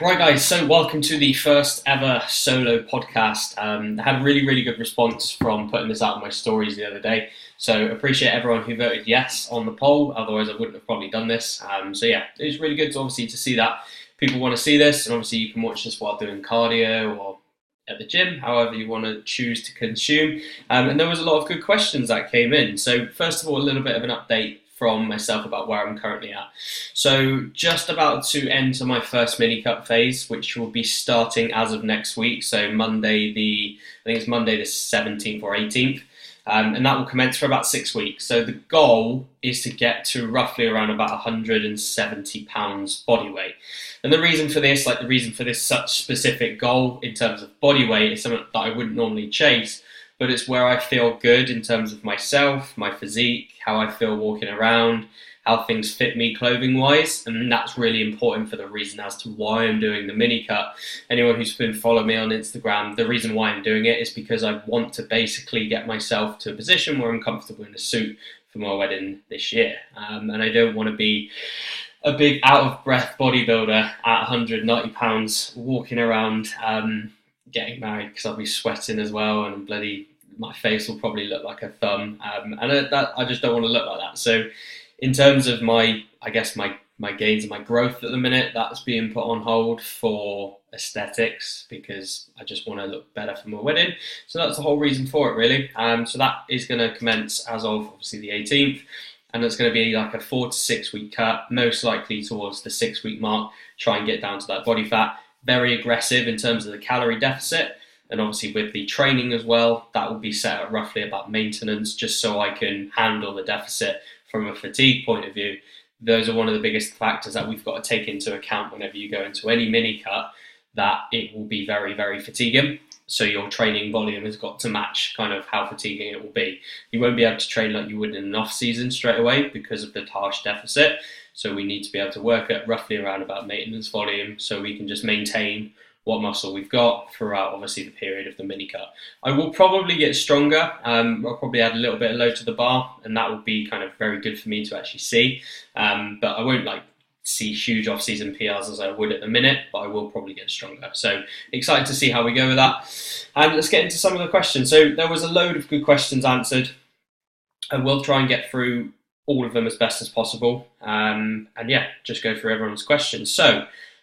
Right guys, so welcome to the first ever solo podcast. I had a really good response from putting this out on my stories the other day, so appreciate everyone who voted yes on the poll, otherwise I wouldn't have probably done this. So yeah, it was really good to see that people want to see this, and obviously you can watch this while doing cardio or at the gym, however you want to choose to consume. And there was a lot of good questions that came in. So first of all, a little bit of an update from myself about where I'm currently at. So just about to enter my first mini cut phase, which will be starting as of next week. So Monday the 17th or 18th. And that will commence for about 6 weeks. So the goal is to get to roughly around about 170 pounds body weight. And the reason for this such specific goal in terms of body weight is something that I wouldn't normally chase, but it's where I feel good in terms of myself, my physique, how I feel walking around, how things fit me clothing wise, and that's really important for the reason as to why I'm doing the mini cut. Anyone who's been following me on Instagram, the reason why I'm doing it is because I want to basically get myself to a position where I'm comfortable in a suit for my wedding this year. And I don't want to be a big out of breath bodybuilder at 190 pounds walking around getting married, because I'll be sweating as well, and my face will probably look like a thumb, and I just don't want to look like that. So in terms of my gains and my growth at the minute, that's being put on hold for aesthetics, because I just want to look better for my wedding. So that's the whole reason for it, really. So that is going to commence as of obviously the 18th, and it's going to be like a 4 to 6 week cut, most likely towards the 6 week mark, try and get down to that body fat. Very aggressive in terms of the calorie deficit. And obviously with the training as well, that will be set at roughly about maintenance, just so I can handle the deficit from a fatigue point of view. Those are one of the biggest factors that we've got to take into account whenever you go into any mini cut, that it will be very fatiguing. So your training volume has got to match kind of how fatiguing it will be. You won't be able to train like you would in an off season straight away because of the harsh deficit. So we need to be able to work at roughly around about maintenance volume, so we can just maintain what muscle we've got throughout obviously the period of the mini cut. I will probably get stronger. I'll probably add a little bit of load to the bar, and that will be kind of very good for me to actually see. But I won't see huge off-season PRs as I would at the minute, but I will probably get stronger. So excited to see how we go with that. And let's get into some of the questions. So there was a load of good questions answered, and we'll try and get through all of them as best as possible. And yeah, just go through everyone's questions. So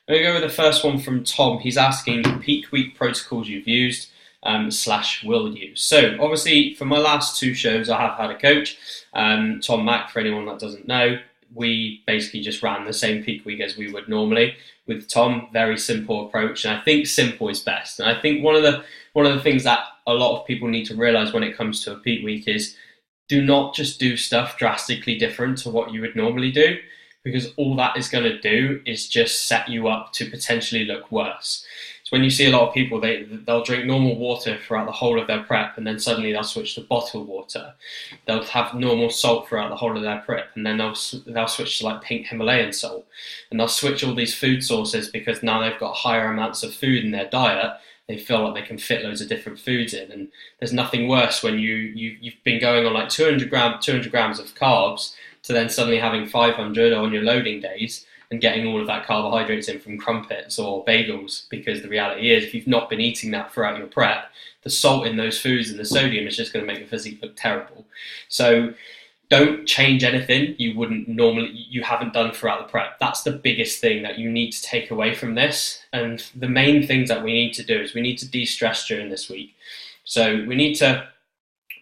I'm going to go with the first one from Tom. He's asking peak week protocols you've used / will use. So obviously for my last 2 shows, I have had a coach, Tom Mack, for anyone that doesn't know. We basically just ran the same peak week as we would normally with Tom. Very simple approach, and I think simple is best. And I think one of the things that a lot of people need to realize when it comes to a peak week is, do not just do stuff drastically different to what you would normally do, because all that is going to do is just set you up to potentially look worse. So when you see a lot of people, they'll drink normal water throughout the whole of their prep, and then suddenly they'll switch to bottled water. They'll have normal salt throughout the whole of their prep, and then they'll switch to like pink Himalayan salt, and they'll switch all these food sources because now they've got higher amounts of food in their diet. They feel like they can fit loads of different foods in, and there's nothing worse when you've been going on like 200 grams of carbs to then suddenly having 500 on your loading days and getting all of that carbohydrates in from crumpets or bagels, because the reality is, if you've not been eating that throughout your prep, the salt in those foods and the sodium is just going to make your physique look terrible. So don't change anything you haven't done throughout the prep. That's the biggest thing that you need to take away from this. And the main things that we need to do is we need to de-stress during this week. So we need to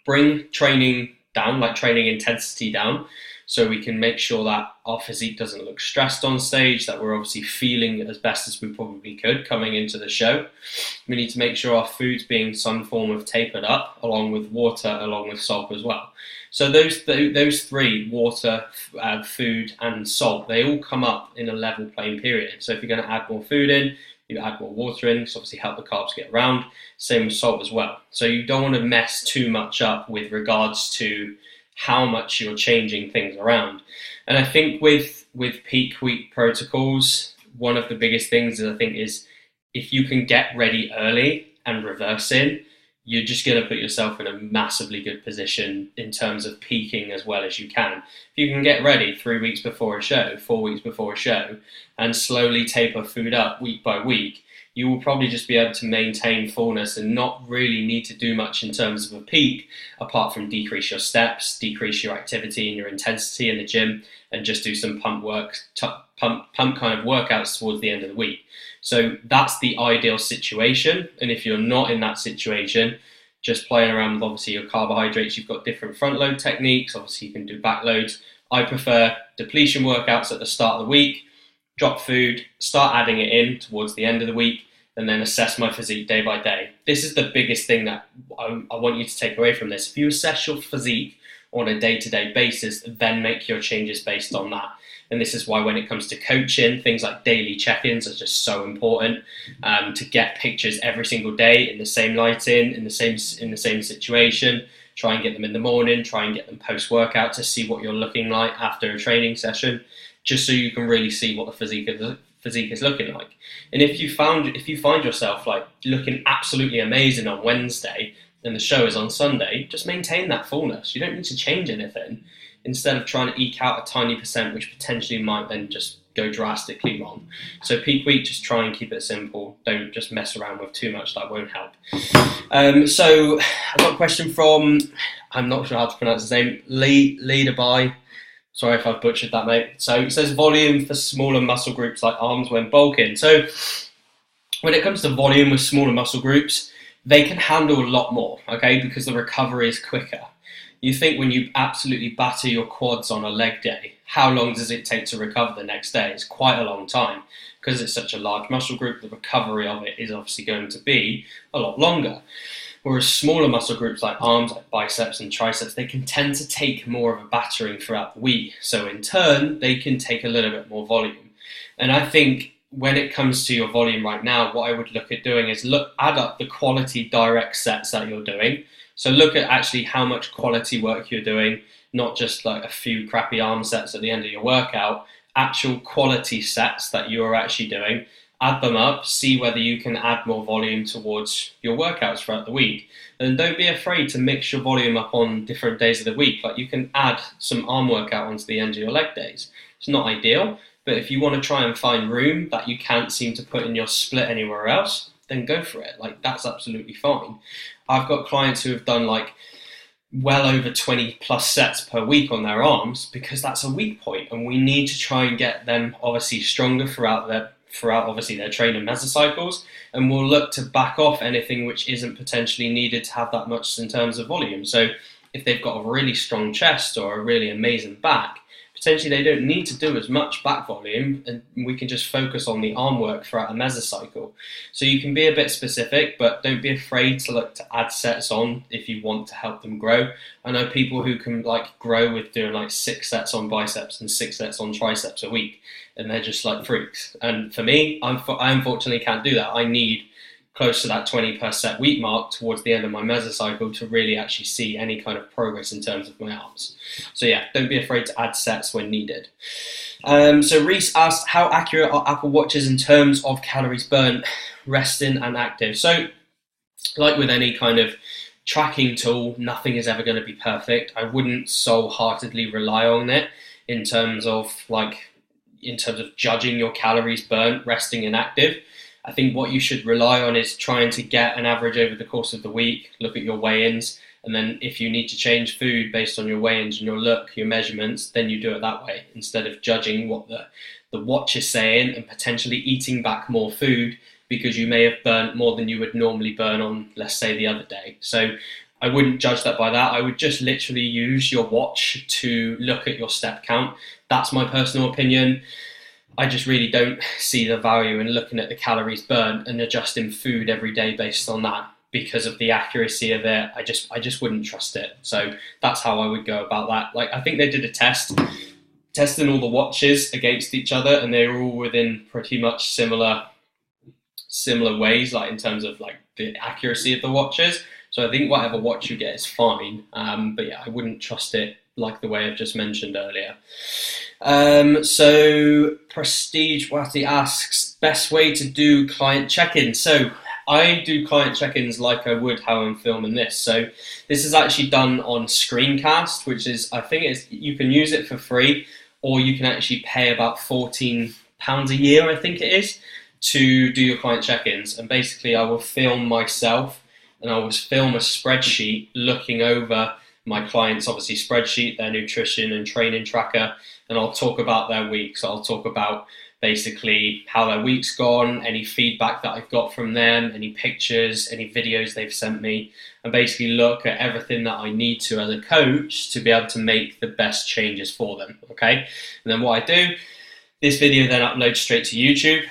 bring training down, like training intensity down, so we can make sure that our physique doesn't look stressed on stage, that we're obviously feeling as best as we probably could coming into the show. We need to make sure our food's being some form of tapered up, along with water, along with salt as well. So those 3, water, food and salt, they all come up in a level playing period. So if you're going to add more food in, you add more water in, so obviously help the carbs get around. Same with salt as well. So you don't want to mess too much up with regards to how much you're changing things around. And I think with peak week protocols, one of the biggest things is if you can get ready early and reverse in, you're just going to put yourself in a massively good position in terms of peaking as well as you can. If you can get ready 3 weeks before a show, 4 weeks before a show, and slowly taper food up week by week, you will probably just be able to maintain fullness and not really need to do much in terms of a peak, apart from decrease your steps, decrease your activity and your intensity in the gym, and just do some pump kind of workouts towards the end of the week. So that's the ideal situation. And if you're not in that situation, just playing around with obviously your carbohydrates, you've got different front load techniques. Obviously you can do back loads. I prefer depletion workouts at the start of the week, drop food, start adding it in towards the end of the week, and then assess my physique day by day. This is the biggest thing that I want you to take away from this. If you assess your physique on a day-to-day basis, then make your changes based on that. And this is why when it comes to coaching, things like daily check-ins are just so important, to get pictures every single day in the same lighting, in the same situation. Try and get them in the morning, try and get them post-workout to see what you're looking like after a training session, just so you can really see what the physique is looking like. And if you find yourself like looking absolutely amazing on Wednesday and the show is on Sunday, just maintain that fullness. You don't need to change anything, instead of trying to eke out a tiny percent, which potentially might then just go drastically wrong. So peak week, just try and keep it simple. Don't just mess around with too much, that won't help. So I've got a question from, I'm not sure how to pronounce his name, Leader by, sorry if I've butchered that, mate. So it says volume for smaller muscle groups like arms when bulking. So when it comes to volume with smaller muscle groups, they can handle a lot more, okay, because the recovery is quicker. You think when you absolutely batter your quads on a leg day, how long does it take to recover the next day? It's quite a long time. Because it's such a large muscle group, the recovery of it is obviously going to be a lot longer. Whereas smaller muscle groups like arms, like biceps and triceps, they can tend to take more of a battering throughout the week. So in turn, they can take a little bit more volume. And I think when it comes to your volume right now, what I would look at doing is add up the quality direct sets that you're doing. So look at actually how much quality work you're doing, not just like a few crappy arm sets at the end of your workout, actual quality sets that you're actually doing, add them up, see whether you can add more volume towards your workouts throughout the week. And don't be afraid to mix your volume up on different days of the week. Like you can add some arm workout onto the end of your leg days. It's not ideal, but if you want to try and find room that you can't seem to put in your split anywhere else, then go for it. Like that's absolutely fine. I've got clients who have done like well over 20 plus sets per week on their arms because that's a weak point, and we need to try and get them obviously stronger throughout obviously their training mesocycles, and we'll look to back off anything which isn't potentially needed to have that much in terms of volume. So if they've got a really strong chest or a really amazing back, potentially they don't need to do as much back volume, and we can just focus on the arm work throughout a mesocycle. So you can be a bit specific, but don't be afraid to look to add sets on if you want to help them grow. I know people who can like grow with doing like 6 sets on biceps and 6 sets on triceps a week, and they're just like freaks. And for me, I unfortunately can't do that. I need close to that 20 per set week mark towards the end of my mesocycle to really actually see any kind of progress in terms of my arms. So yeah, don't be afraid to add sets when needed. So Reese asked, how accurate are Apple Watches in terms of calories burnt, resting and active? So like with any kind of tracking tool, nothing is ever going to be perfect. I wouldn't wholeheartedly rely on it in terms of judging your calories burnt, resting and active. I think what you should rely on is trying to get an average over the course of the week, look at your weigh-ins, and then if you need to change food based on your weigh-ins and your measurements, then you do it that way, instead of judging what the watch is saying and potentially eating back more food because you may have burnt more than you would normally burn on, let's say, the other day. So I wouldn't judge that by that. I would just literally use your watch to look at your step count. That's my personal opinion. I just really don't see the value in looking at the calories burnt and adjusting food every day based on that because of the accuracy of it. I just wouldn't trust it. So that's how I would go about that. Like I think they did a test testing all the watches against each other, and they were all within pretty much similar ways, like in terms of like the accuracy of the watches. So I think whatever watch you get is fine. But yeah, I wouldn't trust it like the way I've just mentioned earlier. So Prestige Wati asks, best way to do client check-in. So I do client check-ins like I would how I'm filming this. So this is actually done on Screencast, which is, I think you can use it for free, or you can actually pay about £14 a year, I think it is, to do your client check-ins. And basically I will film myself, and I will film a spreadsheet looking over my clients' obviously spreadsheet, their nutrition and training tracker, and I'll talk about their week. So I'll talk about basically how their week's gone, any feedback that I've got from them, any pictures, any videos they've sent me, and basically look at everything that I need to as a coach to be able to make the best changes for them, okay? And then what I do, this video then uploads straight to YouTube,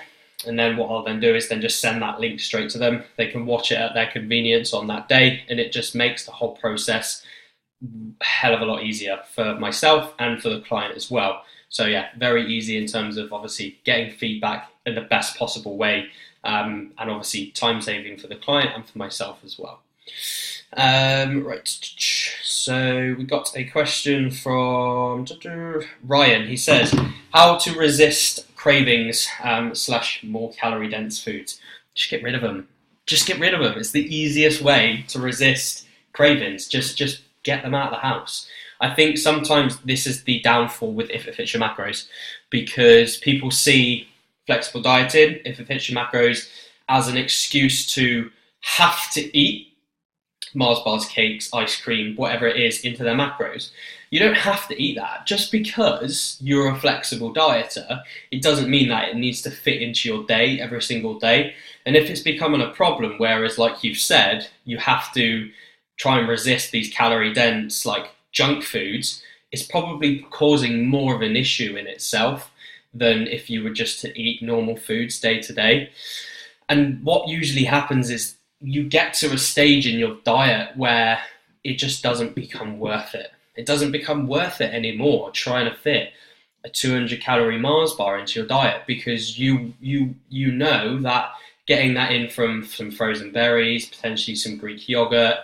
and then what I'll then do is then just send that link straight to them. They can watch it at their convenience on that day, and it just makes the whole process a hell of a lot easier for myself and for the client as well. So yeah, very easy in terms of obviously getting feedback in the best possible way, and obviously time saving for the client and for myself as well. Right, so we got a question from Ryan. He says, how to resist cravings / more calorie dense foods. Just get rid of them. Just get rid of them. It's the easiest way to resist cravings. Just get them out of the house. I think sometimes this is the downfall with If It Fits Your Macros, because people see flexible dieting, If It Fits Your Macros, as an excuse to have to eat Mars bars, cakes, ice cream, whatever it is, into their macros. You don't have to eat that. Just because you're a flexible dieter, it doesn't mean that it needs to fit into your day every single day. And if it's becoming a problem, whereas like you've said, you have to try and resist these calorie dense like junk foods, it's probably causing more of an issue in itself than if you were just to eat normal foods day to day. And what usually happens is you get to a stage in your diet where it just doesn't become worth it. It doesn't become worth it anymore trying to fit a 200 calorie Mars bar into your diet, because you know that getting that in from some frozen berries, potentially some Greek yogurt,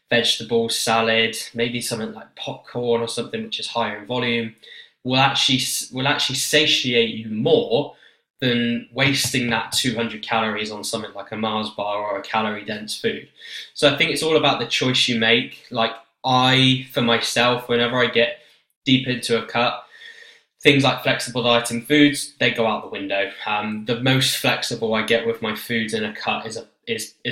vegetables, salad, maybe something like popcorn or something which is higher in volume, will actually satiate you more than wasting that 200 calories on something like a Mars bar or a calorie dense food. So I think it's all about the choice you make. Like for myself, whenever I get deep into a cut, things like flexible dieting foods, they go out the window. The most flexible I get with my foods in a cut is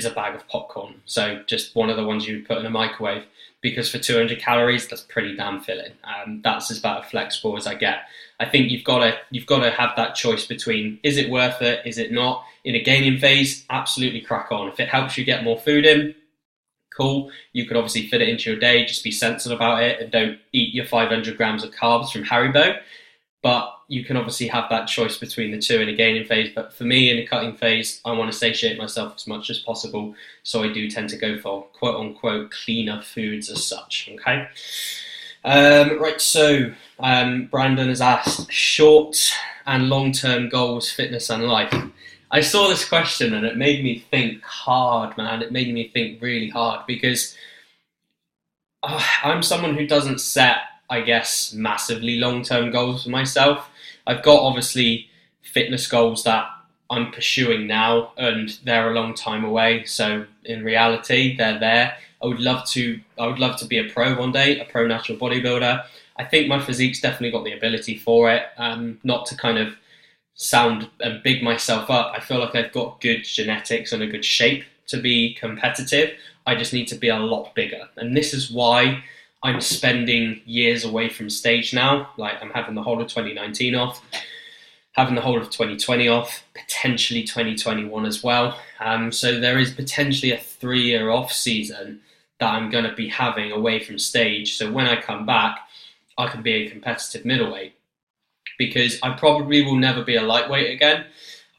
a bag of popcorn. So just one of the ones you would put in a microwave, because for 200 calories, that's pretty damn filling. That's as about as flexible as I get. I think you've got to have that choice between, is it worth it, is it not? In a gaining phase, absolutely crack on. If it helps you get more food in, cool. You could obviously fit it into your day, just be sensible about it and don't eat your 500 grams of carbs from Haribo. But you can obviously have that choice between the two in a gaining phase. But for me, in a cutting phase, I want to satiate myself as much as possible. So I do tend to go for quote unquote cleaner foods as such. Okay. Right. So Brandon has asked, short and long-term goals, fitness and life. I saw this question and it made me think hard, man. It made me think really hard, because I'm someone who doesn't set, I guess, massively long-term goals for myself. I've got obviously fitness goals that I'm pursuing now, and they're a long time away. So in reality, they're there. I would love to be a pro one day, a pro natural bodybuilder. I think my physique's definitely got the ability for it. Not to kind of sound and big myself up, I feel like I've got good genetics and a good shape to be competitive. I just need to be a lot bigger. And this is why I'm spending years away from stage now. Like, I'm having the whole of 2019 off, having the whole of 2020 off, potentially 2021 as well. So there is potentially a 3-year off season that I'm going to be having away from stage. So when I come back, I can be a competitive middleweight, because I probably will never be a lightweight again.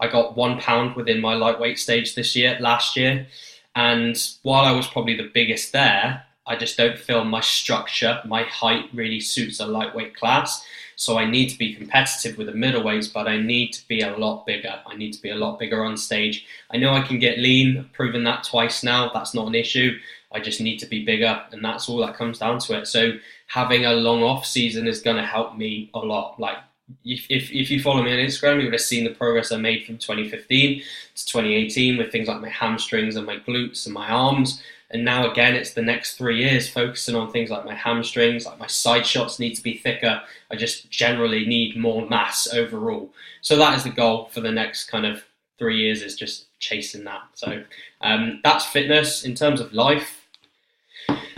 I got 1 pound within my lightweight stage last year. And while I was probably the biggest there, I just don't feel my structure, my height really suits a lightweight class. So I need to be competitive with the middleweights, but I need to be a lot bigger. I need to be a lot bigger on stage. I know I can get lean. I've proven that twice now. That's not an issue. I just need to be bigger, and that's all that comes down to it. So having a long off season is going to help me a lot. Like, if you follow me on Instagram, you would have seen the progress I made from 2015 to 2018 with things like my hamstrings and my glutes and my arms. And now again, it's the next 3 years focusing on things like my hamstrings, like my side shots need to be thicker. I just generally need more mass overall. So that is the goal for the next kind of 3 years, is just chasing that. So that's fitness. In terms of life,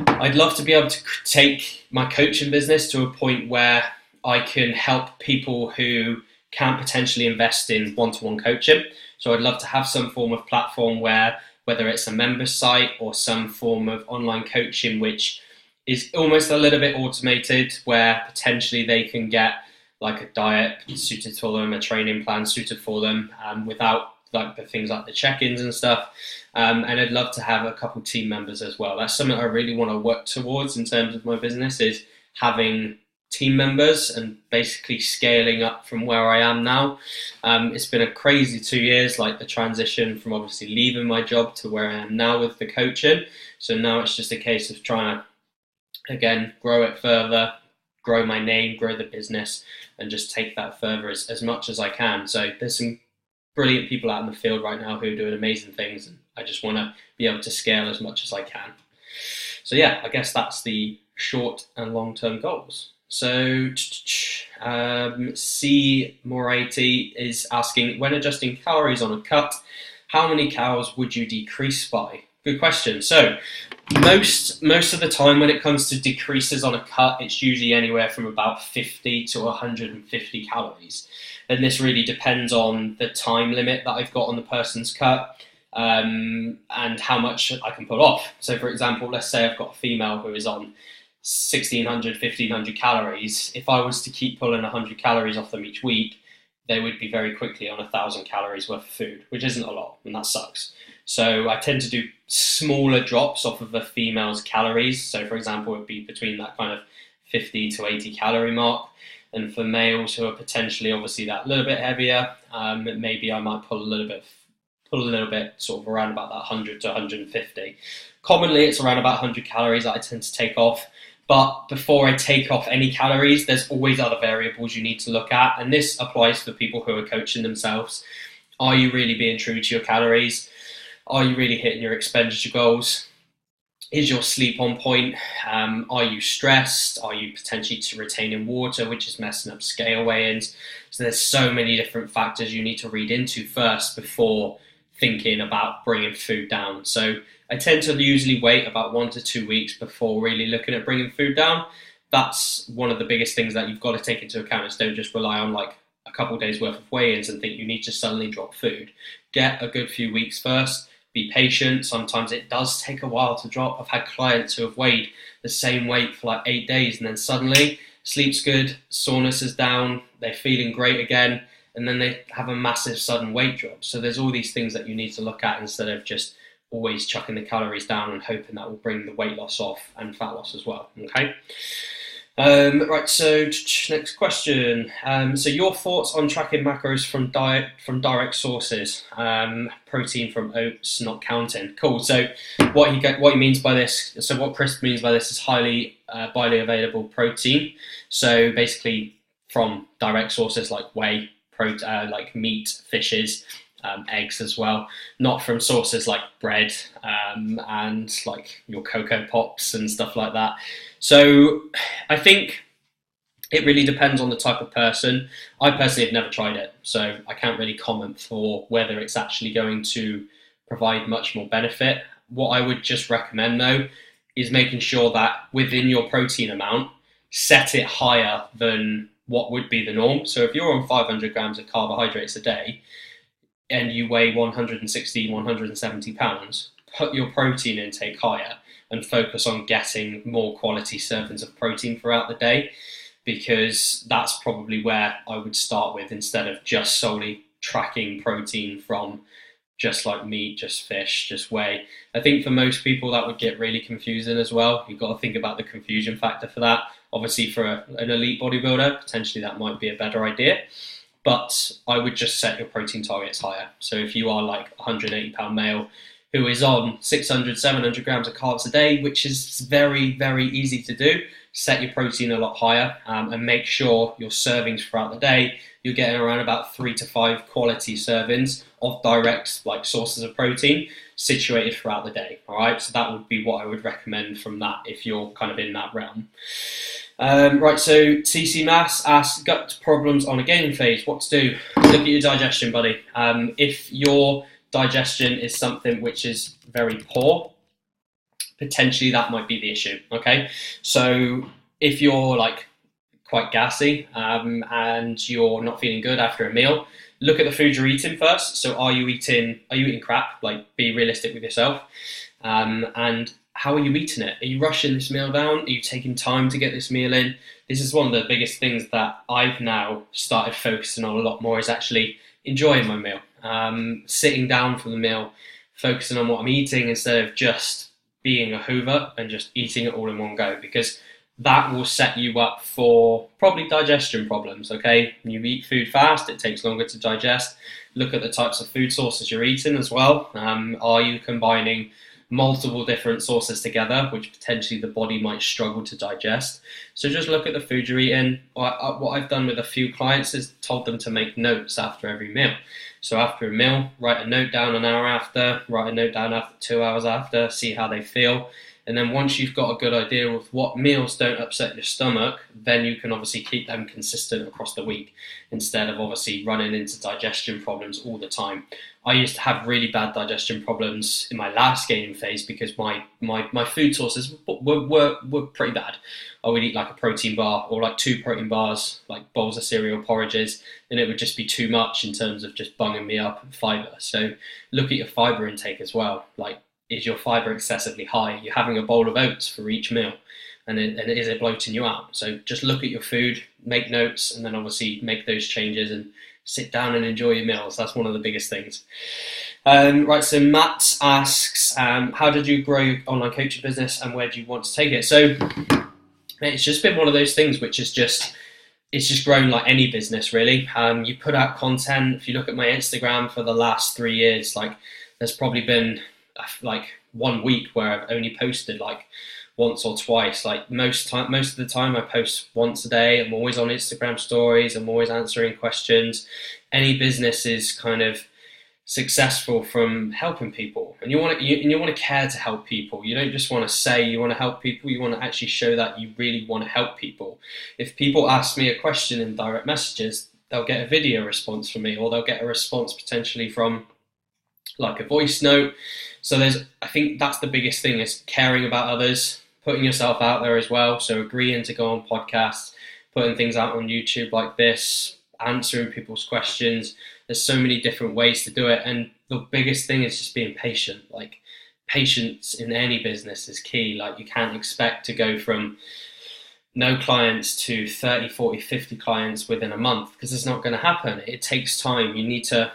I'd love to be able to take my coaching business to a point where I can help people who can't potentially invest in one-to-one coaching. So I'd love to have some form of platform where, whether it's a member site or some form of online coaching, which is almost a little bit automated, where potentially they can get like a diet suited for them, a training plan suited for them, without like the things like the check-ins and stuff. And I'd love to have a couple team members as well. That's something I really want to work towards in terms of my business, is having team members and basically scaling up from where I am now. It's been a crazy 2 years, like the transition from obviously leaving my job to where I am now with the coaching. So now it's just a case of trying to, again, grow it further, grow my name, grow the business, and just take that further as much as I can. So there's some brilliant people out in the field right now who are doing amazing things, and I just want to be able to scale as much as I can. So yeah, I guess that's the short and long-term goals. So C Moretti is asking, when adjusting calories on a cut, how many calories would you decrease by? Good question. So most of the time when it comes to decreases on a cut, it's usually anywhere from about 50 to 150 calories. And this really depends on the time limit that I've got on the person's cut, and how much I can pull off. So for example, let's say I've got a female who is on 1,600, 1,500 calories. If I was to keep pulling 100 calories off them each week, they would be very quickly on 1,000 calories worth of food, which isn't a lot, and that sucks. So I tend to do smaller drops off of a female's calories. So for example, it would be between that kind of 50 to 80 calorie mark. And for males who are potentially obviously that little bit heavier, maybe I might pull a little bit sort of around about that 100 to 150. Commonly, it's around about 100 calories that I tend to take off. But before I take off any calories, there's always other variables you need to look at. And this applies for people who are coaching themselves. Are you really being true to your calories? Are you really hitting your expenditure goals? Is your sleep on point? Are you stressed? Are you potentially retaining water, which is messing up scale weigh-ins? So there's so many different factors you need to read into first before thinking about bringing food down. So I tend to usually wait about 1 to 2 weeks before really looking at bringing food down. That's one of the biggest things that you've got to take into account, is don't just rely on like a couple of days worth of weigh-ins and think you need to suddenly drop food. Get a good few weeks first. Be patient. Sometimes it does take a while to drop. I've had clients who have weighed the same weight for like 8 days, and then suddenly sleep's good, soreness is down, they're feeling great again, and then they have a massive sudden weight drop. So there's all these things that you need to look at instead of just always chucking the calories down and hoping that will bring the weight loss off and fat loss as well. Okay. Right, so next question. So your thoughts on tracking macros from direct sources, protein from oats not counting. Cool. So what he means by this, so what Chris means by this is highly bioavailable protein. So basically from direct sources like whey, like meat, fishes, eggs as well, not from sources like bread and like your Cocoa Pops and stuff like that. So I think it really depends on the type of person. I personally have never tried it, so I can't really comment for whether it's actually going to provide much more benefit. What I would just recommend though is making sure that within your protein amount, set it higher than what would be the norm. So if you're on 500 grams of carbohydrates a day and you weigh 160, 170 pounds, put your protein intake higher and focus on getting more quality servings of protein throughout the day, because that's probably where I would start with, instead of just solely tracking protein from just like meat, just fish, just whey. I think for most people that would get really confusing as well. You've got to think about the confusion factor for that. Obviously for an elite bodybuilder, potentially that might be a better idea, but I would just set your protein targets higher. So if you are like a 180 pound male, who is on 600, 700 grams of carbs a day, which is very, very easy to do. Set your protein a lot higher, and make sure your servings throughout the day, you're getting around about 3 to 5 quality servings of direct sources of protein situated throughout the day. All right, so that would be what I would recommend from that if you're kind of in that realm. Right, so TC Mass asks, gut problems on a gaining phase, what to do? Look at your digestion, buddy. If your digestion is something which is very poor, potentially that might be the issue. Okay, so if you're quite gassy and you're not feeling good after a meal, look at the food you're eating first. So are you eating crap? Be realistic with yourself. And how are you eating it? Are you rushing this meal down? Are you taking time to get this meal in? This is one of the biggest things that I've now started focusing on a lot more, is actually enjoying my meal. Sitting down for the meal, focusing on what I'm eating instead of just being a hoover and just eating it all in one go, because that will set you up for probably digestion problems. Okay, when you eat food fast, it takes longer to digest. Look at the types of food sources you're eating as well. Are you combining multiple different sources together, which potentially the body might struggle to digest? So just look at the food you're eating. What I've done with a few clients is told them to make notes after every meal. So after a meal, write a note down an hour after, write a note down after 2 hours after, see how they feel. And then once you've got a good idea of what meals don't upset your stomach, then you can obviously keep them consistent across the week instead of obviously running into digestion problems all the time. I used to have really bad digestion problems in my last gaining phase because my food sources were pretty bad. I would eat a protein bar or 2 protein bars, bowls of cereal, porridges, and it would just be too much in terms of just bunging me up and fibre. So look at your fibre intake as well. Is your fibre excessively high? You're having a bowl of oats for each meal, and is it bloating you out? So just look at your food, make notes, and then obviously make those changes and sit down and enjoy your meals. That's one of the biggest things. Right, so Matt asks, how did you grow your online coaching business and where do you want to take it? So it's just been one of those things which is it's just grown like any business, really. You put out content. If you look at my Instagram for the last 3 years, there's probably been 1 week where I've only posted once or twice. Most of the time I post once a day. I'm always on Instagram stories. I'm always answering questions. Any business is kind of successful from helping people, and you want to care to help people. You don't just want to say you want to help people. You want to actually show that you really want to help people. If people ask me a question in direct messages, they'll get a video response from me, or they'll get a response potentially from a voice note. So I think that's the biggest thing, is caring about others, putting yourself out there as well. So agreeing to go on podcasts, putting things out on YouTube like this, answering people's questions. There's so many different ways to do it. And the biggest thing is just being patient. Patience in any business is key. You can't expect to go from no clients to 30, 40, 50 clients within a month, because it's not going to happen. It takes time. You need to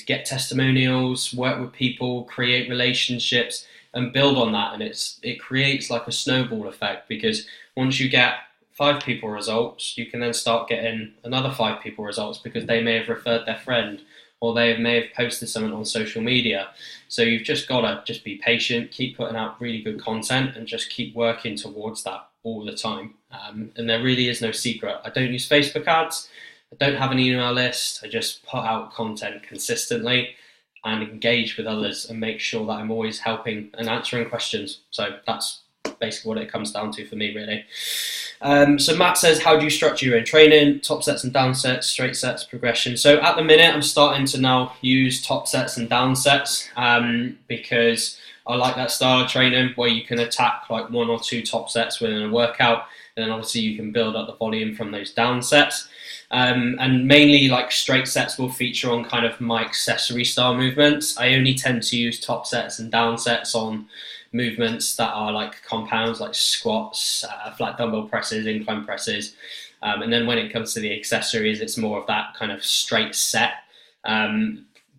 get testimonials, work with people, create relationships, and build on that. And it creates a snowball effect, because once you get 5 people results, you can then start getting another 5 people results, because they may have referred their friend, or they may have posted something on social media. So you've just got to just be patient, keep putting out really good content, and just keep working towards that all the time. And there really is no secret. I don't use Facebook ads. I don't have an email list. I just put out content consistently and engage with others and make sure that I'm always helping and answering questions. So that's basically what it comes down to for me, really. So Matt says, how do you structure your own training? Top sets and down sets, straight sets, progression. So at the minute, I'm starting to now use top sets and down sets because I like that style of training where you can attack 1 or 2 top sets within a workout. And then obviously you can build up the volume from those down sets. And mainly straight sets will feature on kind of my accessory style movements. I only tend to use top sets and down sets on movements that are compounds, like squats, flat dumbbell presses, incline presses. And then when it comes to the accessories, it's more of that kind of straight set,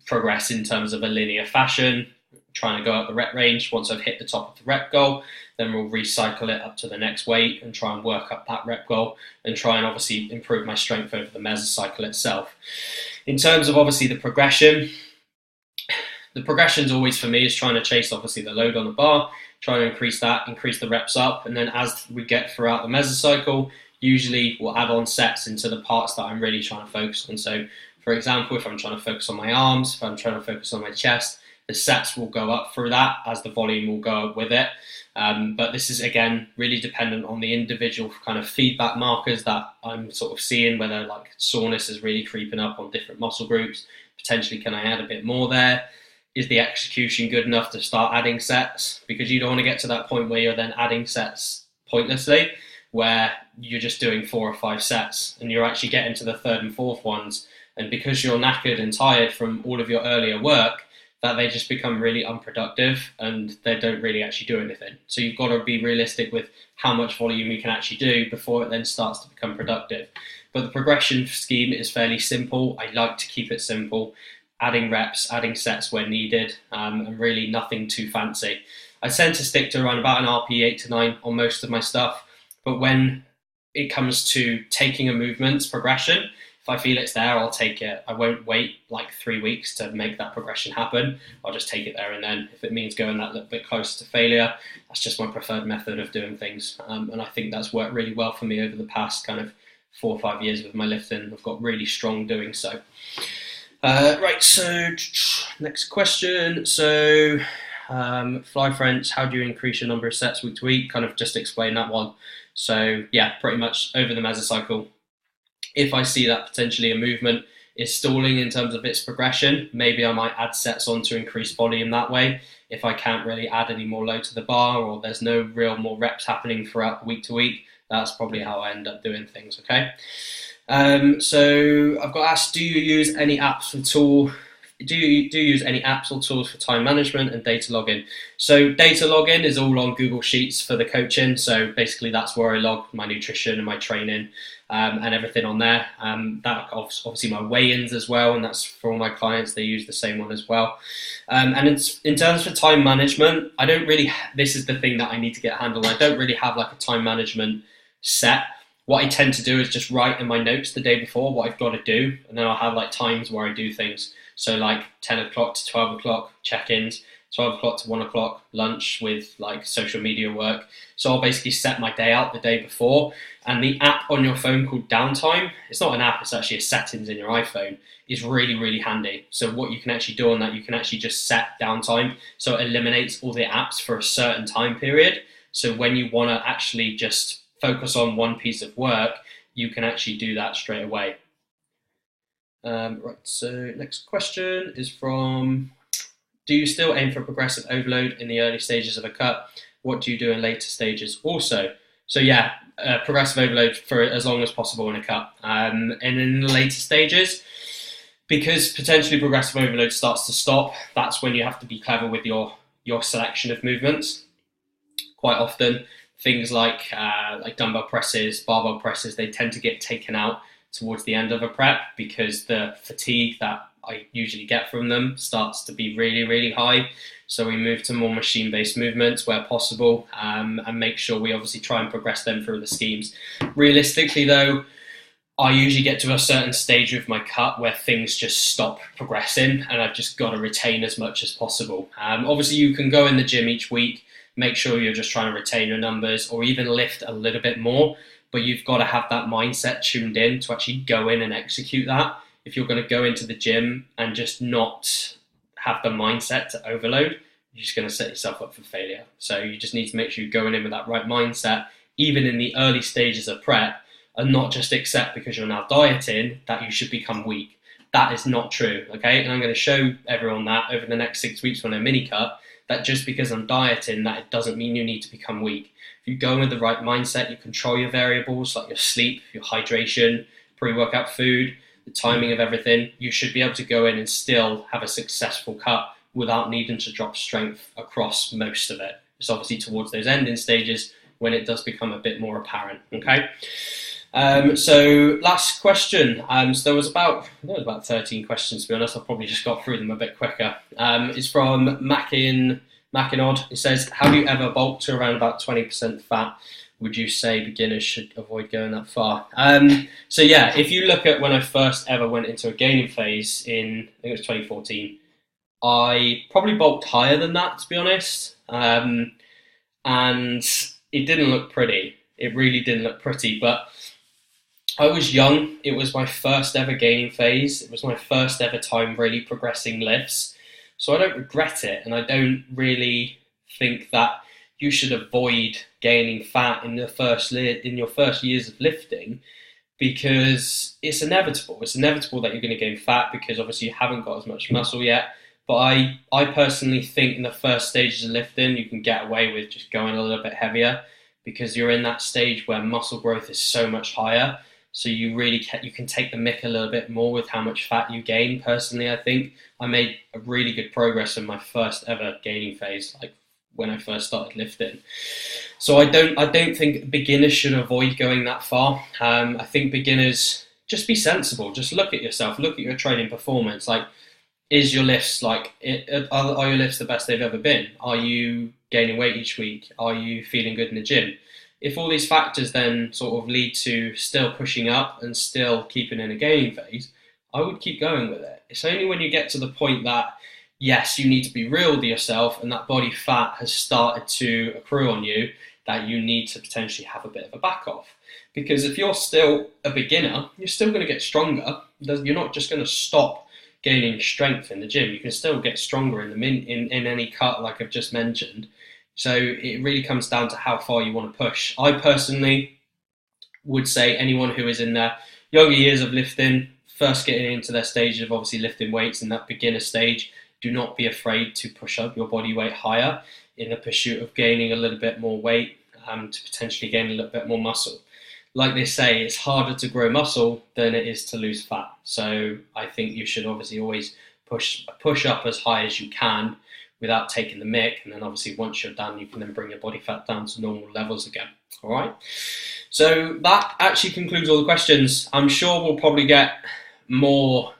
progress in terms of a linear fashion, trying to go up the rep range. Once I've hit the top of the rep goal, then we'll recycle it up to the next weight and try and work up that rep goal and try and obviously improve my strength over the mesocycle itself. In terms of obviously the progression, The progression's always for me is trying to chase obviously the load on the bar, trying to increase that, increase the reps up, and then as we get throughout the mesocycle, usually we'll add on sets into the parts that I'm really trying to focus on. So for example, if I'm trying to focus on my arms, if I'm trying to focus on my chest, the sets will go up through that as the volume will go up with it. But this is, again, really dependent on the individual kind of feedback markers that I'm sort of seeing, whether like soreness is really creeping up on different muscle groups. Potentially, can I add a bit more there? Is the execution good enough to start adding sets? Because you don't want to get to that point where you're then adding sets pointlessly, where you're just doing 4 or 5 sets and you're actually getting to the 3rd and 4th ones. And because you're knackered and tired from all of your earlier work, that they just become really unproductive and they don't really actually do anything. So you've got to be realistic with how much volume you can actually do before it then starts to become productive. But the progression scheme is fairly simple. I like to keep it simple, adding reps, adding sets where needed, and really nothing too fancy. I tend to stick to around about an RP 8 to 9 on most of my stuff, but when it comes to taking a movement's progression, if I feel it's there, I'll take it. I won't wait like 3 weeks to make that progression happen. I'll just take it there and then. If it means going that little bit closer to failure, that's just my preferred method of doing things. And I think that's worked really well for me over the past kind of 4 or 5 years with my lifting. I've got really strong doing so. Right, so next question. So Fly French, how do you increase your number of sets week to week? Kind of just explain that one. So yeah, pretty much over the mesocycle. If I see that potentially a movement is stalling in terms of its progression, maybe I might add sets on to increase volume that way. If I can't really add any more load to the bar or there's no real more reps happening throughout the week to week, that's probably how I end up doing things, okay? So I've got asked, do you use any apps or tools for time management and data logging? So data logging is all on Google Sheets for the coaching. So basically that's where I log my nutrition and my training and everything on there. That obviously my weigh-ins as well, and that's for all my clients. They use the same one as well. And it's, in terms of time management, I don't really, this is the thing that I need to get handled. I don't really have like a time management set. What I tend to do is just write in my notes the day before what I've got to do, and then I'll have like times where I do things. So like 10 o'clock to 12 o'clock check-ins, 12 o'clock to 1 o'clock lunch with like social media work. So I'll basically set my day out the day before. And the app on your phone called Downtime, it's not an app, it's actually a settings in your iPhone, is really, really handy. So what you can actually do on that, you can actually just set downtime. So it eliminates all the apps for a certain time period. So when you want to actually just focus on one piece of work, you can actually do that straight away. Right, so next question is from, do you still aim for progressive overload in the early stages of a cut? What do you do in later stages also? So yeah, progressive overload for as long as possible in a cut. And in the later stages, because potentially progressive overload starts to stop, that's when you have to be clever with your selection of movements. Quite often, things like dumbbell presses, barbell presses, they tend to get taken out towards the end of a prep because the fatigue that I usually get from them starts to be really, really high. So we move to more machine-based movements where possible, and make sure we obviously try and progress them through the schemes. Realistically though, I usually get to a certain stage of my cut where things just stop progressing and I've just got to retain as much as possible. Obviously you can go in the gym each week, make sure you're just trying to retain your numbers or even lift a little bit more, but you've got to have that mindset tuned in to actually go in and execute that. If you're going to go into the gym and just not have the mindset to overload, you're just going to set yourself up for failure. So you just need to make sure you're going in with that right mindset, even in the early stages of prep, and not just accept because you're now dieting that you should become weak. That is not true, okay? And I'm going to show everyone that over the next 6 weeks when I mini cut, that just because I'm dieting, that it doesn't mean you need to become weak. If you go in with the right mindset, you control your variables like your sleep, your hydration, pre-workout food, the timing of everything, you should be able to go in and still have a successful cut without needing to drop strength across most of it. It's obviously towards those ending stages when it does become a bit more apparent, okay? So last question. So there was about 13 questions, to be honest. I probably just got through them a bit quicker. It's from Mackinod. It says, have you ever bulked to around about 20% fat? Would you say beginners should avoid going that far? So yeah, if you look at when I first ever went into a gaining phase in, I think it was 2014, I probably bulked higher than that, to be honest, and it didn't look pretty. It really didn't look pretty, but I was young. It was my first ever gaining phase. It was my first ever time really progressing lifts. So I don't regret it, and I don't really think that you should avoid gaining fat in your first years of lifting, because it's inevitable. It's inevitable that you're going to gain fat because obviously you haven't got as much muscle yet. But I personally think in the first stages of lifting, you can get away with just going a little bit heavier because you're in that stage where muscle growth is so much higher. So you can take the mick a little bit more with how much fat you gain. Personally, I think I made a really good progress in my first ever gaining phase, like when I first started lifting. So I don't think beginners should avoid going that far. I think beginners, just be sensible. Just look at yourself. Look at your training performance. Like, is your lifts are your lifts the best they've ever been? Are you gaining weight each week? Are you feeling good in the gym? If all these factors then sort of lead to still pushing up and still keeping in a gaining phase, I would keep going with it. It's only when you get to the point that, yes, you need to be real with yourself and that body fat has started to accrue on you, that you need to potentially have a bit of a back off. Because if you're still a beginner, you're still going to get stronger. You're not just going to stop gaining strength in the gym. You can still get stronger in any cut, like I've just mentioned. So it really comes down to how far you want to push. I personally would say anyone who is in their younger years of lifting, first getting into their stage of obviously lifting weights in that beginner stage, do not be afraid to push up your body weight higher in the pursuit of gaining a little bit more weight, to potentially gain a little bit more muscle. Like they say, it's harder to grow muscle than it is to lose fat. So I think you should obviously always push up as high as you can without taking the mick, and then obviously once you're done, you can then bring your body fat down to normal levels again. All right. So that actually concludes all the questions. I'm sure we'll probably get more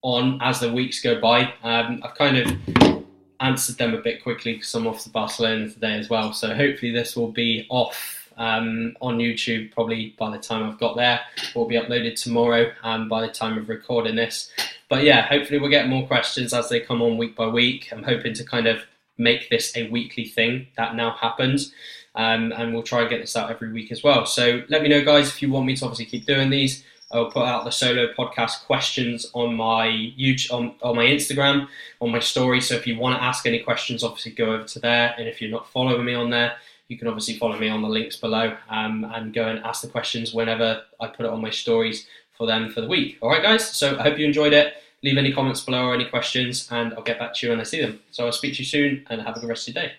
on as the weeks go by. I've kind of answered them a bit quickly because I'm off the Barcelona today as well. So hopefully this will be off on YouTube probably by the time I've got there. It will be uploaded tomorrow by the time of recording this. But yeah, hopefully we'll get more questions as they come on week by week. I'm hoping to kind of make this a weekly thing that now happens. And we'll try and get this out every week as well. So let me know, guys, if you want me to obviously keep doing these. I'll put out the solo podcast questions on my YouTube, on my Instagram, on my story. So if you want to ask any questions, obviously go over to there. And if you're not following me on there, you can obviously follow me on the links below, and go and ask the questions whenever I put it on my stories for them for the week. All right, guys. So I hope you enjoyed it. Leave any comments below or any questions, and I'll get back to you when I see them. So I'll speak to you soon, and have a good rest of your day.